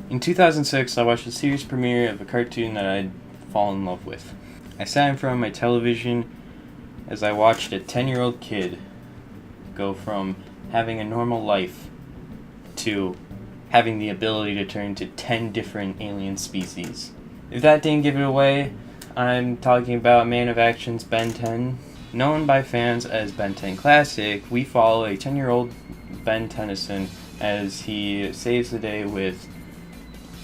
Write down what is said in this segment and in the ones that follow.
In 2006, I watched the series premiere of a cartoon that I'd fallen in love with. I sat in front of my television as I watched a 10-year-old kid go from having a normal life to having the ability to turn to 10 different alien species. If that didn't give it away, I'm talking about Man of Action's Ben 10. Known by fans as Ben 10 Classic, we follow a 10-year-old Ben Tennyson as he saves the day with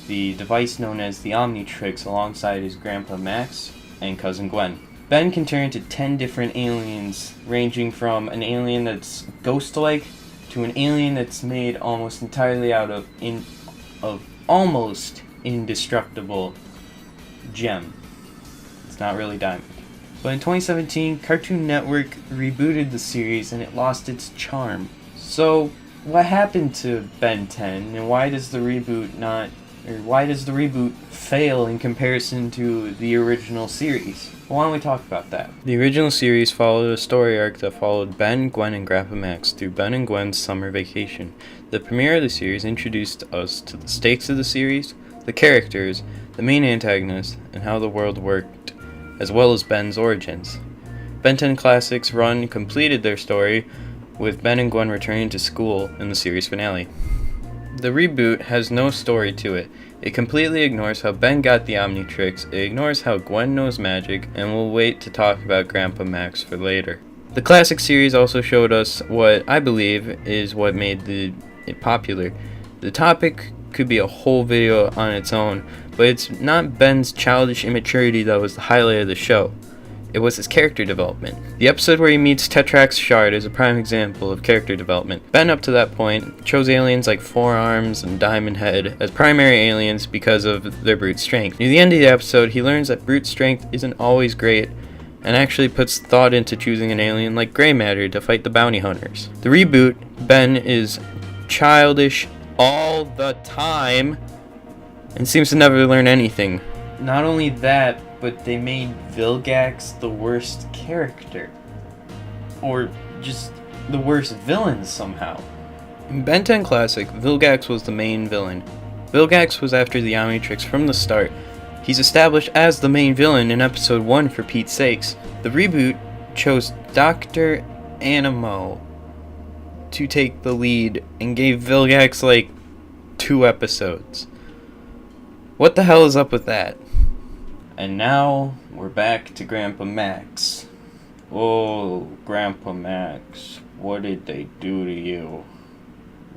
the device known as the Omnitrix alongside his grandpa Max and cousin Gwen. Ben can turn into 10 different aliens, ranging from an alien that's ghost-like to an alien that's made almost entirely out of almost indestructible gem. It's not really diamond. But in 2017, Cartoon Network rebooted the series and it lost its charm. So, what happened to Ben 10, and why does the reboot fail in comparison to the original series? Well, why don't we talk about that? The original series followed a story arc that followed Ben, Gwen, and Grandpa Max through Ben and Gwen's summer vacation. The premiere of the series introduced us to the stakes of the series, the characters, the main antagonist, and how the world worked, as well as Ben's origins. Ben 10 Classic's run completed their story, with Ben and Gwen returning to school in the series finale. The reboot has no story to it. It completely ignores how Ben got the Omnitrix, it ignores how Gwen knows magic, and we'll wait to talk about Grandpa Max for later. The classic series also showed us what I believe is what made it popular. The topic could be a whole video on its own, but it's not Ben's childish immaturity that was the highlight of the show. It was his character development. The episode where he meets Tetrax Shard is a prime example of character development. Ben, up to that point, chose aliens like Four Arms and Diamond Head as primary aliens because of their brute strength. Near the end of the episode, he learns that brute strength isn't always great, and actually puts thought into choosing an alien like Grey Matter to fight the bounty hunters. The reboot, Ben is childish all the time, and seems to never learn anything. Not only that, but they made Vilgax the worst character. Or just the worst villain somehow. In Ben 10 Classic, Vilgax was the main villain. Vilgax was after the Omnitrix from the start. He's established as the main villain in episode 1 for Pete's sakes. The reboot chose Dr. Animo to take the lead and gave Vilgax like 2 episodes. What the hell is up with that? And now, we're back to Grandpa Max. Oh, Grandpa Max, what did they do to you?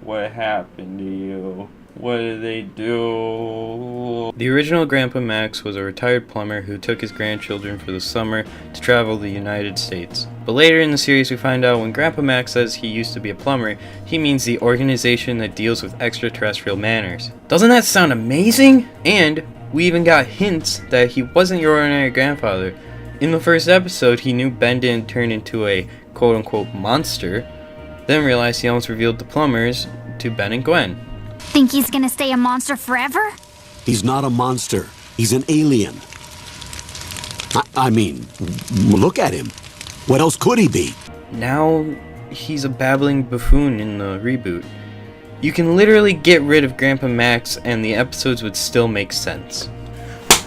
What happened to you? What did they do? The original Grandpa Max was a retired plumber who took his grandchildren for the summer to travel the United States. But later in the series we find out when Grandpa Max says he used to be a plumber, he means the organization that deals with extraterrestrial matters. Doesn't that sound amazing? And we even got hints that he wasn't your ordinary grandfather. In the first episode, he knew Ben didn't turn into a quote-unquote monster, then realized he almost revealed the plumbers to Ben and Gwen. Think he's gonna stay a monster forever? He's not a monster. He's an alien. I mean, look at him. What else could he be? Now, he's a babbling buffoon in the reboot. You can literally get rid of Grandpa Max and the episodes would still make sense.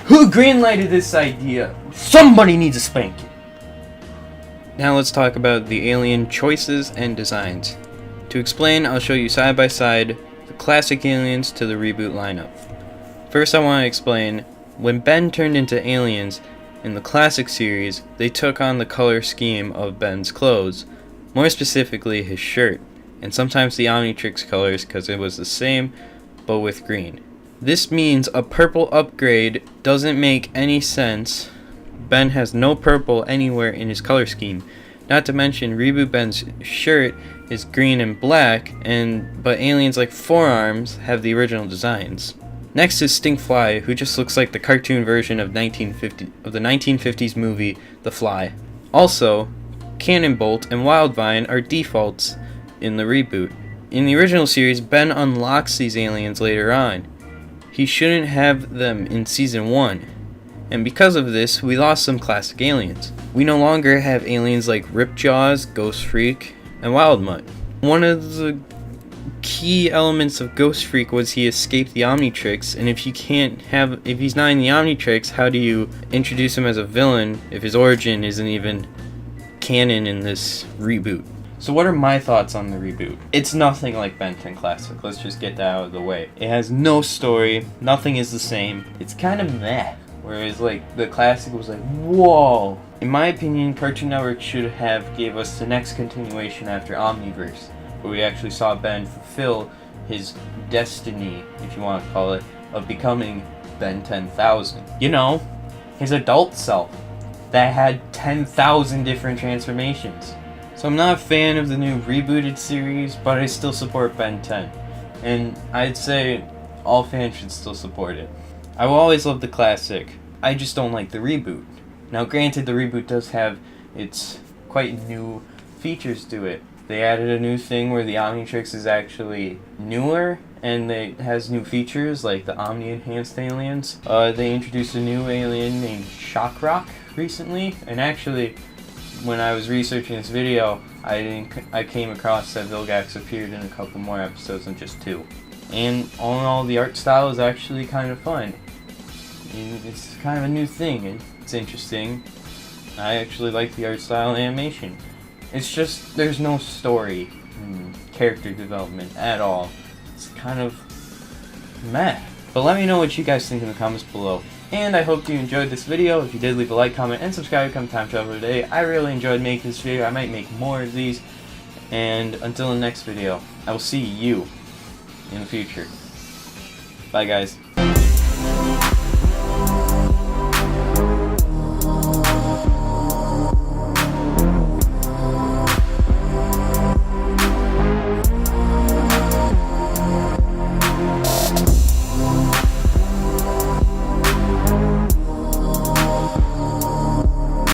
Who greenlighted this idea? Somebody needs a spanking. Now let's talk about the alien choices and designs. To explain, I'll show you side by side the classic aliens to the reboot lineup. First I want to explain, when Ben turned into aliens in the classic series, they took on the color scheme of Ben's clothes, more specifically his shirt, and sometimes the Omnitrix colors because it was the same but with green. This means a purple upgrade doesn't make any sense. Ben has no purple anywhere in his color scheme. Not to mention Reboot Ben's shirt is green and black, but aliens like Four Arms have the original designs. Next is Stinkfly, who just looks like the cartoon version of the 1950s movie The Fly. Also, Cannonbolt and Wildvine are defaults in the reboot. In the original series, Ben unlocks these aliens later on. He shouldn't have them in season 1. And because of this, we lost some classic aliens. We no longer have aliens like Ripjaws, Ghost Freak, and Wild Mutt. One of the key elements of Ghost Freak was he escaped the Omnitrix, and if he's not in the Omnitrix, how do you introduce him as a villain if his origin isn't even canon in this reboot? So what are my thoughts on the reboot? It's nothing like Ben 10 Classic, let's just get that out of the way. It has no story, nothing is the same, it's kind of meh. Whereas like the classic was like, whoa. In my opinion, Cartoon Network should have gave us the next continuation after Omniverse, where we actually saw Ben fulfill his destiny, if you want to call it, of becoming Ben 10,000. You know, his adult self that had 10,000 different transformations. So I'm not a fan of the new rebooted series, but I still support Ben 10. And I'd say all fans should still support it. I will always love the classic, I just don't like the reboot. Now granted, the reboot does have its quite new features to it. They added a new thing where the Omnitrix is actually newer, and it has new features like the Omni-enhanced aliens. They introduced a new alien named Shockrock recently, and actually, when I was researching this video, I came across that Vilgax appeared in a couple more episodes than just 2. And all in all, the art style is actually kind of fun. It's kind of a new thing, and it's interesting. I actually like the art style and animation. It's just, there's no story and character development at all. It's kind of meh. But let me know what you guys think in the comments below. And I hope you enjoyed this video. If you did, leave a like, comment, and subscribe. Come Time Traveler today. I really enjoyed making this video. I might make more of these. And until the next video, I will see you in the future. Bye guys.